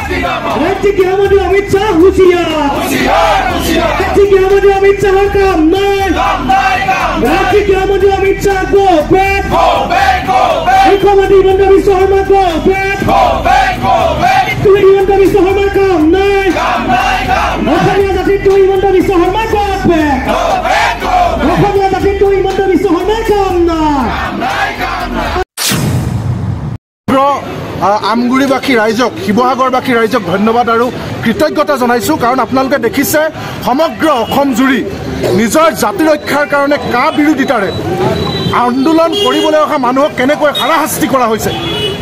राज्य गृहमंत्री अमित शाह होशियार, राज्य गृहमंत्री अमित शाह काम नहीं, राज्य गृहमंत्री अमित शाह go back, मुख्यमंत्री हिमंत बिश्व शर्मा go back, हिमंत बिश्व शर्मा काम नहीं, অসমীয়া জাতিটো হিমন্ত বিশ্ব শৰ্মাৰ go back, অসমীয়া জাতিটো হিমন্ত বিশ্ব শৰ্মাৰ কাম নাই। আমগুৰিবাসী ৰাইজক শিৱসাগৰবাসী ৰাইজক ধন্যবাদ আৰু কৃতজ্ঞতা জনাইছোঁ কাৰণ আপোনালোকে দেখিছে সমগ্ৰ অসম জুৰি নিজৰ জাতি ৰক্ষাৰ কাৰণে কা বিৰোধিতাৰে আন্দোলন কৰিবলৈ অহা মানুহক কেনেকৈ হাৰাশাস্তি কৰা হৈছে,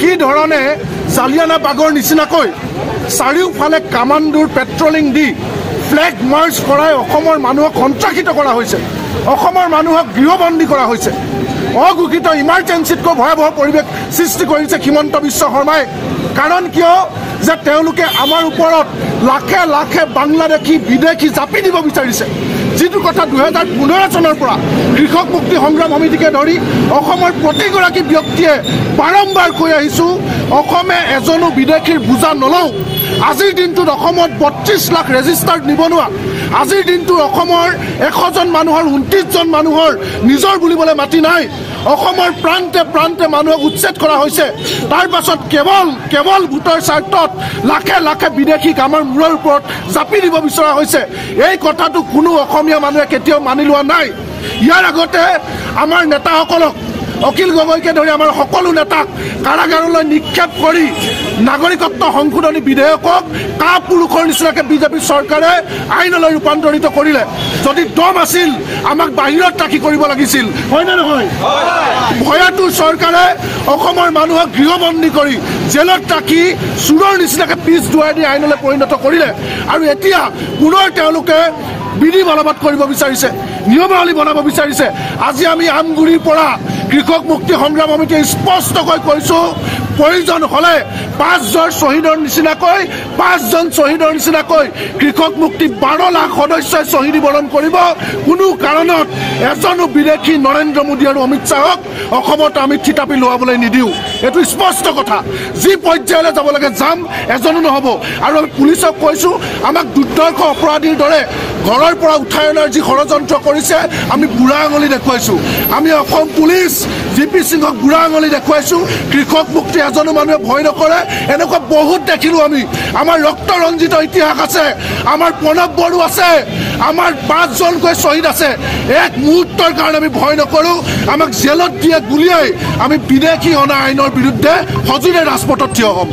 কি ধৰণে জালিয়ানা বাগৰ নিচিনাকৈ চাৰিওফালে কামাণ্ডোৰ পেট্ৰলিং দি ফ্লেগ মাৰ্চ কৰাই অসমৰ মানুহক সন্ত্ৰাসিত কৰা হৈছে, অসমৰ মানুহক গৃহবন্দী কৰা হৈছে, অঘোষিত ইমাৰ্জেঞ্চিতকৈ ভয়াৱহ পৰিৱেশ সৃষ্টি কৰিছে হিমন্ত বিশ্ব শৰ্মাই। কাৰণ কিয় যে তেওঁলোকে আমাৰ ওপৰত লাখে লাখে বাংলাদেশী বিদেশী জাপি দিব বিচাৰিছে, যিটো কথা 2015 চনৰ পৰা কৃষক মুক্তি সংগ্ৰাম সমিতিকে ধৰি অসমৰ প্ৰতিগৰাকী ব্যক্তিয়ে বাৰম্বাৰ কৈ আহিছোঁ, অসমে এজনো বিদেশীৰ বুজা নলওঁ। আজিৰ দিনটোত অসমত 32 লাখ ৰেজিষ্টাৰ্ড নিবনুৱা, আজিৰ দিনটোত অসমৰ 100 জন মানুহৰ 29 জন মানুহৰ নিজৰ বুলিবলৈ মাটি নাই, অসমৰ প্ৰান্তে প্ৰান্তে মানুহক উচ্ছেদ কৰা হৈছে। তাৰ পাছত কেৱল ভোটৰ স্বাৰ্থত লাখে লাখে বিদেশীক আমাৰ মূৰৰ ওপৰত জাপি দিব বিচৰা হৈছে। এই কথাটো কোনো অসমীয়া মানুহে কেতিয়াও মানি লোৱা নাই। ইয়াৰ আগতে আমাৰ নেতাসকলক অখিল গগৈকে ধৰি আমাৰ সকলো নেতাক কাৰাগাৰলৈ নিক্ষেপ কৰি নাগৰিকত্ব সংশোধনী বিধেয়কক কা পুৰুষৰ নিচিনাকে বিজেপি চৰকাৰে আইনলৈ ৰূপান্তৰিত কৰিলে। যদি দম আছিল আমাক বাহিৰত ৰাখি কৰিব লাগিছিল, হয় নে নহয়? ভয়াতুৰ চৰকাৰে অসমৰ মানুহক গৃহবন্দী কৰি জেলত ৰাখি চোৰৰ নিচিনাকে পিছ দুৱাই দি আইনলৈ পৰিণত কৰিলে। আৰু এতিয়া পুনৰ তেওঁলোকে বিধি বলবৎ কৰিব বিচাৰিছে, নিয়মাৱলী বনাব বিচাৰিছে। আজি আমি আমগুৰিৰ পৰা কৃষক মুক্তি সংগ্ৰাম সমিতিয়ে স্পষ্টকৈ কৈছোঁ, প্ৰয়োজন হ'লে 5জন শ্বহীদৰ নিচিনাকৈ কৃষক মুক্তি 12 লাখ সদস্যই শ্বহীদী বৰণ কৰিব। কোনো কাৰণত এজনো বিদেশী নৰেন্দ্ৰ মোদী আৰু অমিত শ্বাহক অসমত আমি থিতাপি লোৱাবলৈ নিদিওঁ। এইটো স্পষ্ট কথা। যি পৰ্যায়লৈ যাব লাগে যাম, এজনো নহ'ব। আৰু আমি পুলিচক কৈছোঁ, আমাক দুৰ্দৰ্শ অপৰাধীৰ দৰে ঘৰৰ পৰা উঠাই অনাৰ যি ষড়যন্ত্ৰ কৰিছে আমি বুঢ়া আঙুলি দেখুৱাইছোঁ। আমি অসম পুলিচ VP সিঙক বুঢ়া আঙুলি দেখুৱাইছোঁ। কৃষক মুক্তি এজনো মানুহে ভয় নকৰে, এনেকুৱা বহুত দেখিলোঁ আমি। আমাৰ ৰক্ত ৰঞ্জিত ইতিহাস আছে, আমাৰ প্ৰণৱ বড়ো আছে, আমাৰ 5জনকৈ শ্বহীদ আছে। এক মুহূৰ্তৰ কাৰণে আমি ভয় নকৰোঁ। আমাক জেলত দিয়ে গুলিয়াই আমি বিদেশী অনা আইনৰ বিৰুদ্ধে সজোৰে ৰাজপথত থিয় হ'ম।